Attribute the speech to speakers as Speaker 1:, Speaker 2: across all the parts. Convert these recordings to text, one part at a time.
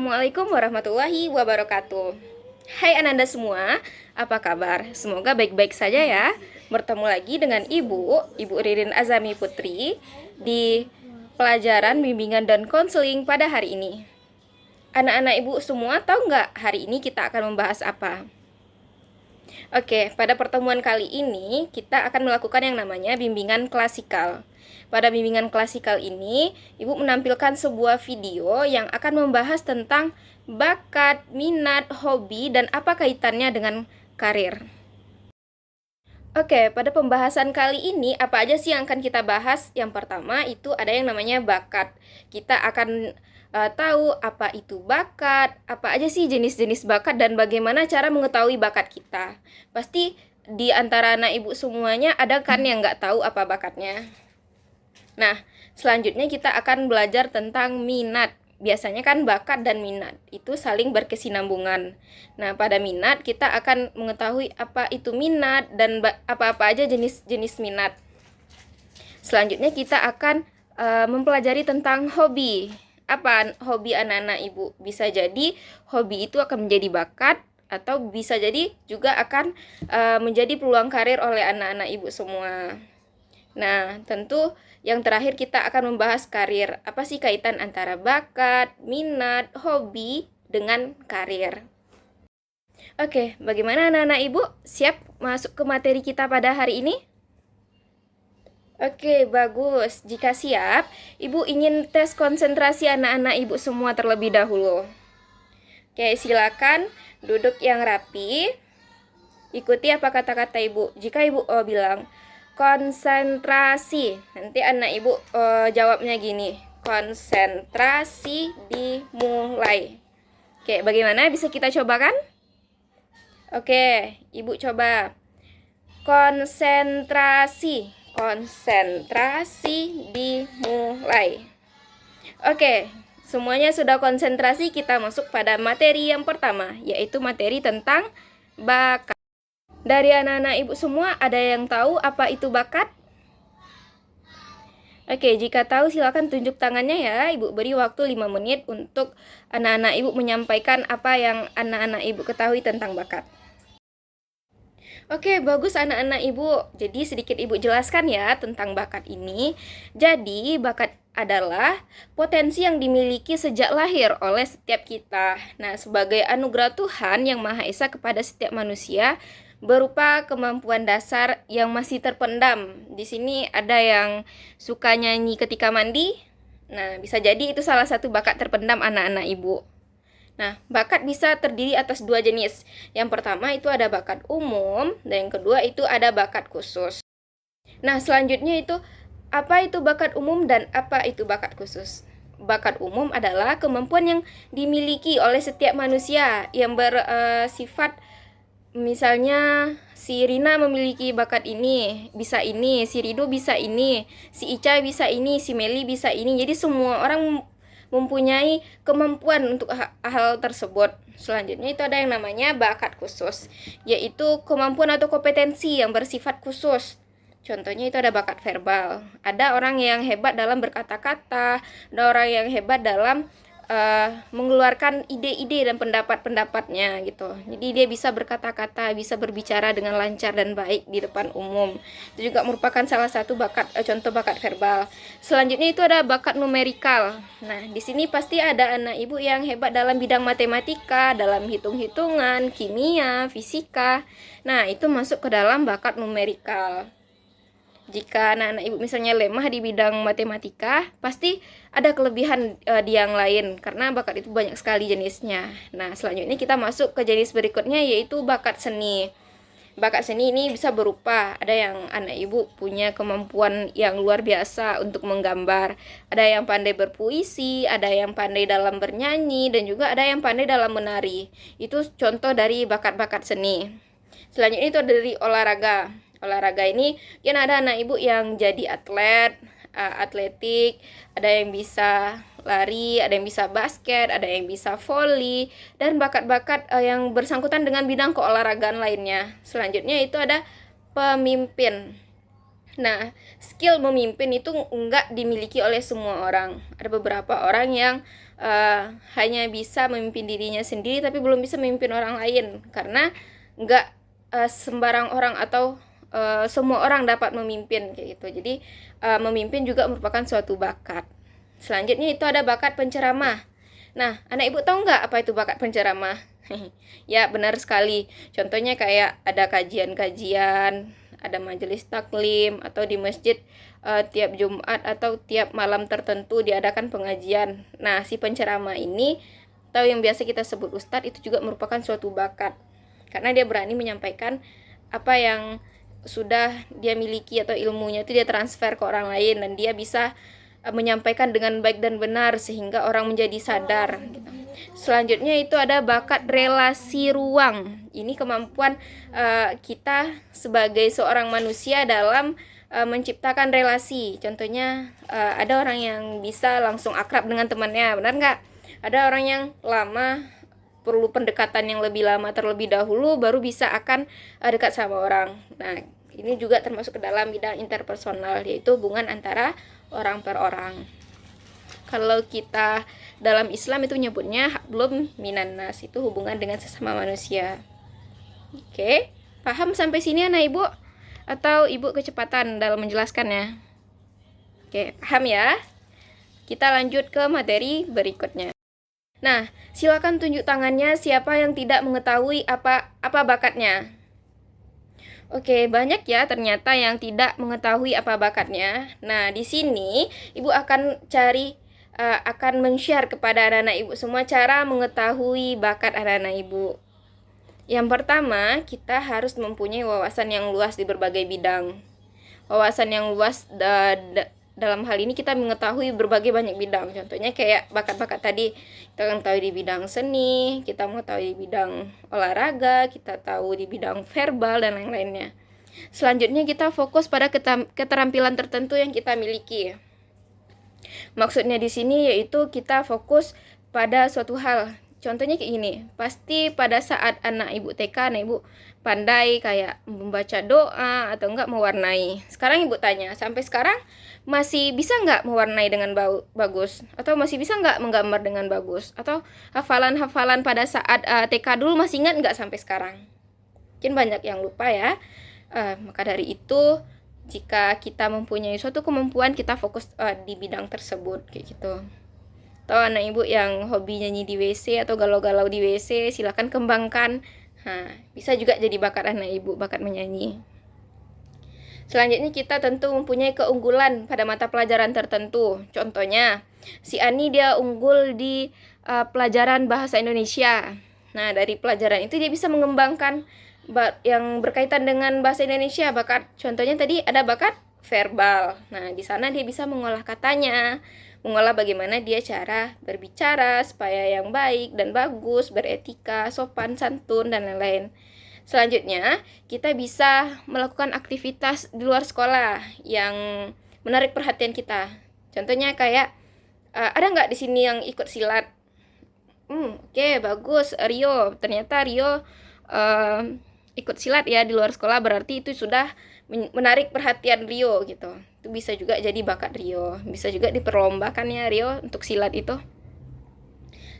Speaker 1: Assalamualaikum warahmatullahi wabarakatuh. Hai Ananda semua, apa kabar? Semoga baik-baik saja ya. Bertemu lagi dengan Ibu Ririn Azami Putri di pelajaran bimbingan dan konseling pada hari ini. Anak-anak Ibu semua tahu nggak hari ini kita akan membahas apa? Oke, pada pertemuan kali ini kita akan melakukan yang namanya bimbingan klasikal. Pada bimbingan klasikal ini, Ibu menampilkan sebuah video yang akan membahas tentang bakat, minat, hobi, dan apa kaitannya dengan karir. Oke, pada pembahasan kali ini, apa aja sih yang akan kita bahas? Yang pertama itu ada yang namanya bakat. Kita akan tahu apa itu bakat, apa aja sih jenis-jenis bakat, dan bagaimana cara mengetahui bakat kita. Pasti di antara anak ibu semuanya ada kan yang nggak tahu apa bakatnya. Nah, selanjutnya kita akan belajar tentang minat. Biasanya kan bakat dan minat itu saling berkesinambungan. Nah, pada minat kita akan mengetahui apa itu minat dan apa-apa aja jenis-jenis minat. Selanjutnya kita akan mempelajari tentang hobi. Apa hobi anak-anak ibu? Bisa jadi hobi itu akan menjadi bakat, atau bisa jadi juga akan menjadi peluang karir oleh anak-anak ibu semua. Nah, tentu yang terakhir kita akan membahas karir. Apa sih kaitan antara bakat, minat, hobi dengan karir? Oke, bagaimana anak-anak ibu? Siap masuk ke materi kita pada hari ini? Oke, bagus. Jika siap, ibu ingin tes konsentrasi anak-anak ibu semua terlebih dahulu. Oke, silakan duduk yang rapi. Ikuti apa kata-kata ibu. Jika ibu bilang konsentrasi, nanti anak ibu jawabnya gini, konsentrasi dimulai. Oke, bagaimana? Bisa kita coba kan? Oke, ibu coba. Konsentrasi dimulai. Oke, semuanya sudah konsentrasi. Kita masuk pada materi yang pertama, yaitu materi tentang bakat. Dari anak-anak ibu semua, ada yang tahu apa itu bakat? Oke, jika tahu silakan tunjuk tangannya ya. Ibu beri waktu 5 menit untuk anak-anak ibu menyampaikan apa yang anak-anak ibu ketahui tentang bakat. Oke, bagus anak-anak ibu. Jadi sedikit ibu jelaskan ya tentang bakat ini. Jadi bakat adalah potensi yang dimiliki sejak lahir oleh setiap kita. Nah, sebagai anugerah Tuhan yang Maha Esa kepada setiap manusia, berupa kemampuan dasar yang masih terpendam. Di sini ada yang suka nyanyi ketika mandi. Nah, bisa jadi itu salah satu bakat terpendam anak-anak ibu. Nah, bakat bisa terdiri atas 2 jenis. Yang pertama itu ada bakat umum, dan yang kedua itu ada bakat khusus. Nah, selanjutnya itu apa itu bakat umum dan apa itu bakat khusus? Bakat umum adalah kemampuan yang dimiliki oleh setiap manusia yang bersifat, misalnya si Rina memiliki bakat ini, bisa ini, si Rido bisa ini, si Ica bisa ini, si Meli bisa ini. Jadi semua orang mempunyai kemampuan untuk hal tersebut. Selanjutnya itu ada yang namanya bakat khusus, yaitu kemampuan atau kompetensi yang bersifat khusus. Contohnya itu ada bakat verbal. Ada orang yang hebat dalam berkata-kata, ada orang yang hebat dalam mengeluarkan ide-ide dan pendapat-pendapatnya gitu. Jadi dia bisa berkata-kata, bisa berbicara dengan lancar dan baik di depan umum. Itu juga merupakan salah satu bakat, contoh bakat verbal. Selanjutnya itu ada bakat numerikal. Nah, di sini pasti ada anak ibu yang hebat dalam bidang matematika, dalam hitung-hitungan, kimia, fisika. Nah, itu masuk ke dalam bakat numerikal. Jika anak-anak ibu misalnya lemah di bidang matematika, pasti ada kelebihan di yang lain, karena bakat itu banyak sekali jenisnya. Nah, selanjutnya kita masuk ke jenis berikutnya, yaitu bakat seni. Bakat seni ini bisa berupa, ada yang anak ibu punya kemampuan yang luar biasa untuk menggambar, ada yang pandai berpuisi, ada yang pandai dalam bernyanyi, dan juga ada yang pandai dalam menari. Itu contoh dari bakat-bakat seni. Selanjutnya itu dari olahraga. Olahraga ini kan ada anak ibu yang jadi atlet, atletik, ada yang bisa lari, ada yang bisa basket, ada yang bisa voli, dan bakat-bakat yang bersangkutan dengan bidang keolahragaan lainnya. Selanjutnya itu ada pemimpin. Nah, skill memimpin itu enggak dimiliki oleh semua orang. Ada beberapa orang yang hanya bisa memimpin dirinya sendiri tapi belum bisa memimpin orang lain, karena nggak sembarang orang atau semua orang dapat memimpin kayak gitu. Jadi memimpin juga merupakan suatu bakat. Selanjutnya itu ada bakat penceramah. Nah, anak ibu tahu nggak apa itu bakat penceramah? Ya, benar sekali. Contohnya kayak ada kajian-kajian, ada majelis taklim, atau di masjid tiap Jumat atau tiap malam tertentu diadakan pengajian. Nah, si penceramah ini, atau yang biasa kita sebut ustadz, itu juga merupakan suatu bakat. Karena dia berani menyampaikan apa yang sudah dia miliki atau ilmunya itu dia transfer ke orang lain, dan dia bisa menyampaikan dengan baik dan benar sehingga orang menjadi sadar gitu. Selanjutnya itu ada bakat relasi ruang. Ini kemampuan kita sebagai seorang manusia dalam menciptakan relasi. Contohnya ada orang yang bisa langsung akrab dengan temannya, benar nggak? Ada orang yang lama perlu pendekatan yang lebih lama terlebih dahulu baru bisa akan dekat sama orang. Nah, ini juga termasuk ke dalam bidang interpersonal, yaitu hubungan antara orang per orang. Kalau kita dalam Islam itu nyebutnya hablum minan nas, itu hubungan dengan sesama manusia. Oke, paham sampai sini anak ibu? Atau ibu kecepatan dalam menjelaskannya? Oke, paham ya? Kita lanjut ke materi berikutnya. Nah, silakan tunjuk tangannya siapa yang tidak mengetahui apa bakatnya. Oke, banyak ya ternyata yang tidak mengetahui apa bakatnya. Nah, di sini ibu akan akan men-share kepada anak-anak ibu semua cara mengetahui bakat anak-anak ibu. Yang pertama, kita harus mempunyai wawasan yang luas di berbagai bidang. Wawasan yang luas dalam hal ini kita mengetahui berbagai banyak bidang. Contohnya kayak bakat-bakat tadi, kita mengetahui di bidang seni, kita mengetahui di bidang olahraga, kita tahu di bidang verbal dan lain-lainnya. Selanjutnya kita fokus pada keterampilan tertentu yang kita miliki. Maksudnya di sini yaitu kita fokus pada suatu hal. Contohnya kayak gini, pasti pada saat anak ibu TK, anak ibu pandai kayak membaca doa atau enggak mewarnai. Sekarang ibu tanya, sampai sekarang masih bisa nggak mewarnai dengan bagus? Atau masih bisa nggak menggambar dengan bagus? Atau hafalan-hafalan pada saat TK dulu masih ingat nggak sampai sekarang? Mungkin banyak yang lupa ya. Maka dari itu, jika kita mempunyai suatu kemampuan, kita fokus di bidang tersebut kayak gitu. Atau anak ibu yang hobi nyanyi di WC atau galau-galau di WC, silakan kembangkan. Bisa juga jadi bakat anak ibu, bakat menyanyi. Selanjutnya kita tentu mempunyai keunggulan pada mata pelajaran tertentu. Contohnya, si Ani dia unggul di pelajaran bahasa Indonesia. Nah, dari pelajaran itu dia bisa mengembangkan yang berkaitan dengan bahasa Indonesia. Bakat, contohnya tadi ada bakat verbal. Nah, di sana dia bisa mengolah katanya, mengolah bagaimana dia cara berbicara supaya yang baik dan bagus, beretika, sopan, santun, dan lain-lain. Selanjutnya, kita bisa melakukan aktivitas di luar sekolah yang menarik perhatian kita. Contohnya kayak, ada nggak di sini yang ikut silat? Oke, bagus, Rio. Ternyata Rio ikut silat ya di luar sekolah, berarti itu sudah menarik perhatian Rio gitu. Itu bisa juga jadi bakat Rio. Bisa juga diperlombakan ya Rio untuk silat itu.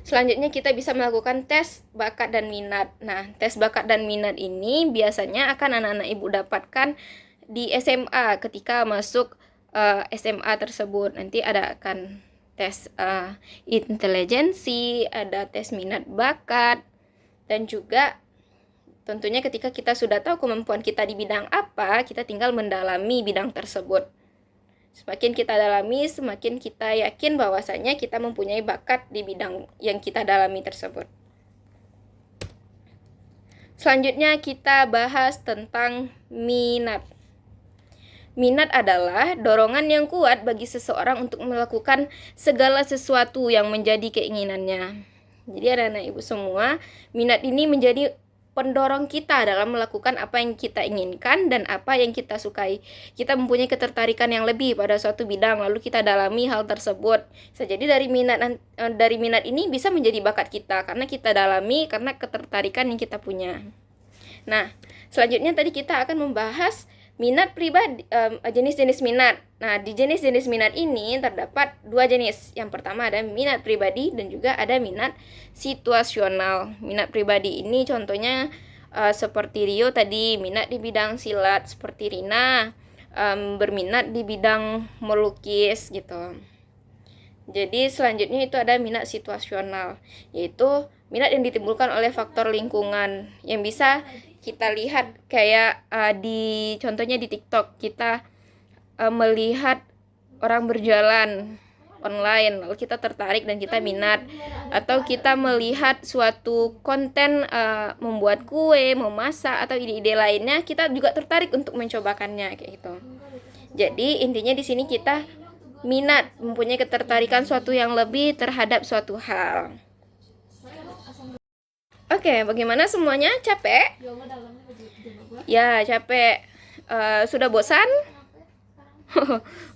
Speaker 1: Selanjutnya kita bisa melakukan tes bakat dan minat. Nah, tes bakat dan minat ini biasanya akan anak-anak ibu dapatkan di SMA ketika masuk SMA tersebut. Nanti akan tes intelijensi, ada tes minat bakat, dan juga tentunya ketika kita sudah tahu kemampuan kita di bidang apa, kita tinggal mendalami bidang tersebut. Semakin kita dalami, semakin kita yakin bahwasanya kita mempunyai bakat di bidang yang kita dalami tersebut. Selanjutnya kita bahas tentang minat. Minat adalah dorongan yang kuat bagi seseorang untuk melakukan segala sesuatu yang menjadi keinginannya. Jadi anak-anak ibu semua, minat ini menjadi pendorong kita dalam melakukan apa yang kita inginkan dan apa yang kita sukai. Kita mempunyai ketertarikan yang lebih pada suatu bidang, lalu kita dalami hal tersebut. Bisa jadi dari minat ini bisa menjadi bakat kita karena kita dalami, karena ketertarikan yang kita punya. Nah, selanjutnya tadi kita akan membahas minat pribadi, jenis-jenis minat. Nah, di jenis-jenis minat ini terdapat dua jenis. Yang pertama ada minat pribadi dan juga ada minat situasional. Minat pribadi ini contohnya seperti Rio tadi, minat di bidang silat, seperti Rina berminat di bidang melukis gitu. Jadi selanjutnya itu ada minat situasional, yaitu minat yang ditimbulkan oleh faktor lingkungan yang bisa kita lihat kayak contohnya di TikTok kita melihat orang berjalan online lalu kita tertarik dan kita minat, atau kita melihat suatu konten membuat kue, memasak atau ide-ide lainnya, kita juga tertarik untuk mencobakannya kayak gitu. Jadi intinya di sini kita minat, mempunyai ketertarikan suatu yang lebih terhadap suatu hal. Oke, bagaimana semuanya? Capek? Ya, capek. Sudah bosan?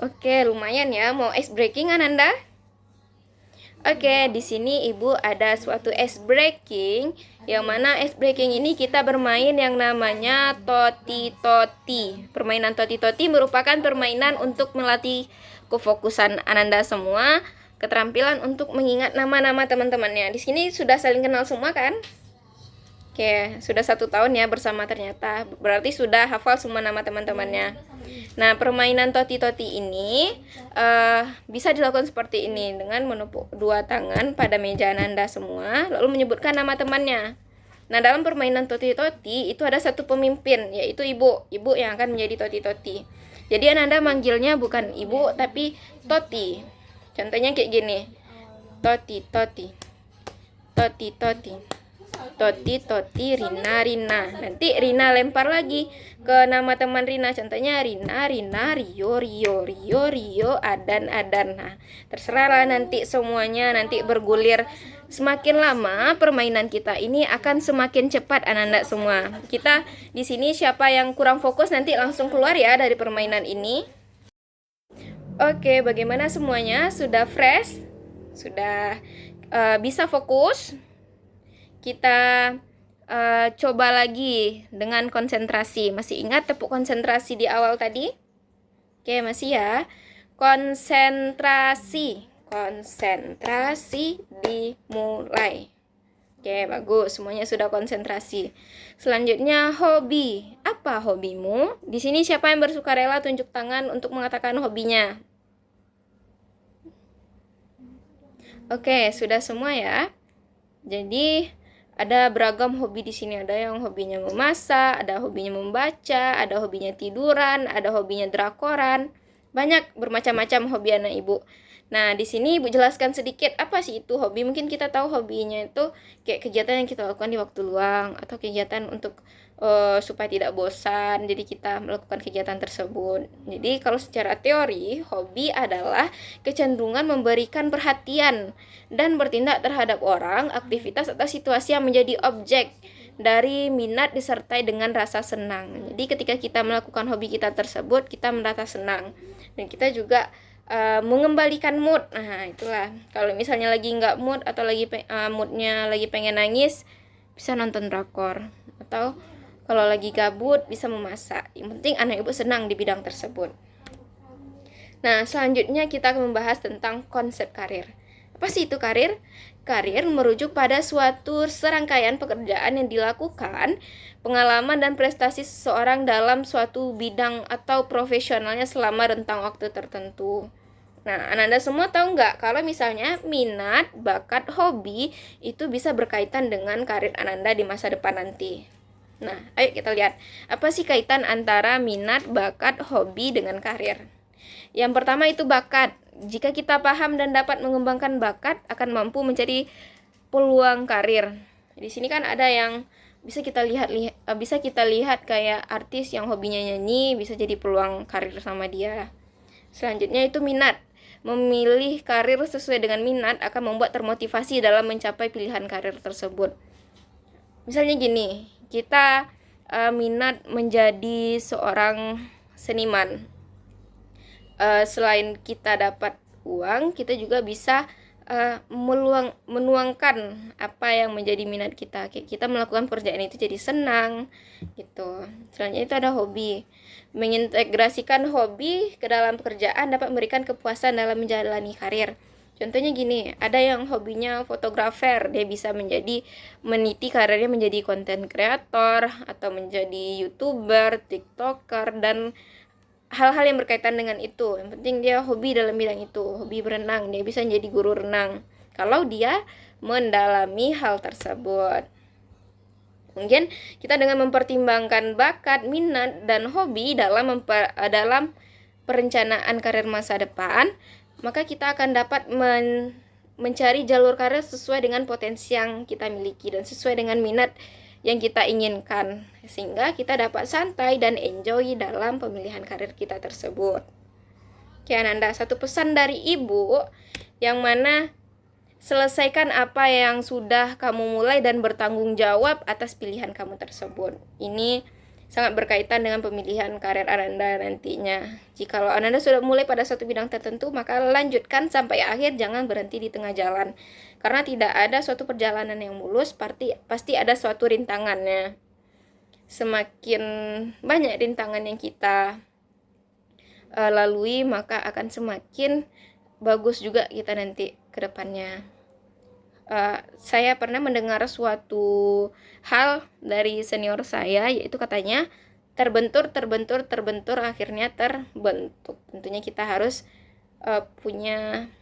Speaker 1: Oke, lumayan ya. Mau ice breaking Ananda? Oke, di sini Ibu ada suatu ice breaking, yang mana ice breaking ini kita bermain yang namanya toti-toti. Permainan toti-toti merupakan permainan untuk melatih kefokusan Ananda semua, keterampilan untuk mengingat nama-nama teman-temannya. Di sini sudah saling kenal semua kan? Oke, sudah 1 tahun ya bersama ternyata. Berarti sudah hafal semua nama teman-temannya. Nah, permainan toti-toti ini bisa dilakukan seperti ini dengan menepuk dua tangan pada meja Ananda semua, lalu menyebutkan nama temannya. Nah, dalam permainan toti-toti itu ada satu pemimpin, yaitu Ibu. Ibu yang akan menjadi toti-toti. Jadi Ananda manggilnya bukan Ibu, tapi Toti. Contohnya kayak gini. Toti-toti. Toti-toti. Toti-toti, Rina, Rina. Nanti Rina lempar lagi ke nama teman Rina. Contohnya Rina, Rina, Rio, Rio, Rio, Rio, Adan, Adan. Nah, terserahlah nanti semuanya nanti bergulir. Semakin lama permainan kita ini akan semakin cepat Ananda semua. Kita di sini siapa yang kurang fokus nanti langsung keluar ya dari permainan ini. Oke, bagaimana semuanya? Sudah fresh? Sudah bisa fokus? Kita coba lagi dengan konsentrasi. Masih ingat tepuk konsentrasi di awal tadi? Oke, masih ya. Konsentrasi. Konsentrasi dimulai. Oke, bagus. Semuanya sudah konsentrasi. Selanjutnya hobi. Apa hobimu? Di sini siapa yang bersukarela tunjuk tangan untuk mengatakan hobinya? Oke, sudah semua ya. Jadi ada beragam hobi di sini. Ada yang hobinya memasak, ada hobinya membaca, ada hobinya tiduran, ada hobinya drakoran. Banyak bermacam-macam hobi anak Ibu. Nah, di sini Ibu jelaskan sedikit apa sih itu hobi. Mungkin kita tahu hobinya itu kayak kegiatan yang kita lakukan di waktu luang atau kegiatan untuk supaya tidak bosan. Jadi kita melakukan kegiatan tersebut. Jadi kalau secara teori, hobi adalah kecenderungan memberikan perhatian dan bertindak terhadap orang, aktivitas atau situasi yang menjadi objek dari minat disertai dengan rasa senang. Jadi ketika kita melakukan hobi kita tersebut, kita merasa senang dan kita juga mengembalikan mood. Nah, itulah. Kalau misalnya lagi nggak mood atau lagi moodnya lagi pengen nangis, bisa nonton drakor. Atau kalau lagi gabut bisa memasak. Yang penting anak Ibu senang di bidang tersebut. Nah, selanjutnya kita akan membahas tentang konsep karir. Apa sih itu karir? Karir merujuk pada suatu serangkaian pekerjaan yang dilakukan, pengalaman dan prestasi seseorang dalam suatu bidang atau profesionalnya selama rentang waktu tertentu. Nah, Ananda semua tahu nggak kalau misalnya minat, bakat, hobi itu bisa berkaitan dengan karir Ananda di masa depan nanti. Nah, ayo kita lihat apa sih kaitan antara minat, bakat, hobi dengan karir. Yang pertama itu bakat. Jika kita paham dan dapat mengembangkan bakat, akan mampu mencari peluang karir. Di sini kan ada yang bisa kita lihat kayak artis yang hobinya nyanyi, bisa jadi peluang karir sama dia. Selanjutnya itu minat. Memilih karir sesuai dengan minat akan membuat termotivasi dalam mencapai pilihan karir tersebut. Misalnya gini, kita minat menjadi seorang seniman. Selain kita dapat uang, kita juga bisa menuangkan apa yang menjadi minat kita. Kayak kita melakukan pekerjaan itu jadi senang gitu. Selanjutnya itu ada hobi. Mengintegrasikan hobi ke dalam pekerjaan dapat memberikan kepuasan dalam menjalani karir. Contohnya gini, ada yang hobinya fotografer, dia bisa meniti karirnya menjadi konten kreator atau menjadi YouTuber, TikToker, dan hal-hal yang berkaitan dengan itu. Yang penting dia hobi dalam bidang itu. Hobi berenang, dia bisa menjadi guru renang kalau dia mendalami hal tersebut. Mungkin kita dengan mempertimbangkan bakat, minat, dan hobi dalam perencanaan karir masa depan, maka kita akan dapat mencari jalur karir sesuai dengan potensi yang kita miliki dan sesuai dengan minat yang kita inginkan, sehingga kita dapat santai dan enjoy dalam pemilihan karir kita tersebut. Oke Ananda, satu pesan dari ibu yang mana selesaikan apa yang sudah kamu mulai dan bertanggung jawab atas pilihan kamu tersebut. Ini sangat berkaitan dengan pemilihan karir Ananda nantinya. Jikalau Ananda sudah mulai pada suatu bidang tertentu, maka lanjutkan sampai akhir, jangan berhenti di tengah jalan. Karena tidak ada suatu perjalanan yang mulus, pasti ada suatu rintangannya. Semakin banyak rintangan yang kita lalui, maka akan semakin bagus juga kita nanti ke depannya. Saya pernah mendengar suatu hal dari senior saya, yaitu katanya terbentur akhirnya terbentuk. Tentunya kita harus punya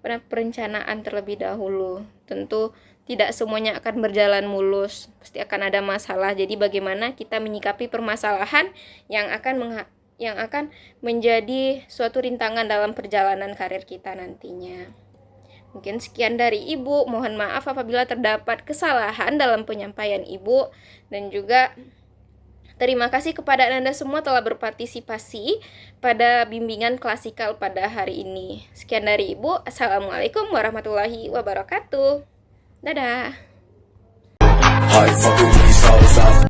Speaker 1: perencanaan terlebih dahulu. Tentu tidak semuanya akan berjalan mulus, pasti akan ada masalah. Jadi bagaimana kita menyikapi permasalahan yang akan menjadi suatu rintangan dalam perjalanan karir kita nantinya. Mungkin sekian dari Ibu. Mohon maaf apabila terdapat kesalahan dalam penyampaian Ibu. Dan juga terima kasih kepada Anda semua telah berpartisipasi pada bimbingan klasikal pada hari ini. Sekian dari Ibu. Assalamualaikum warahmatullahi wabarakatuh. Dadah.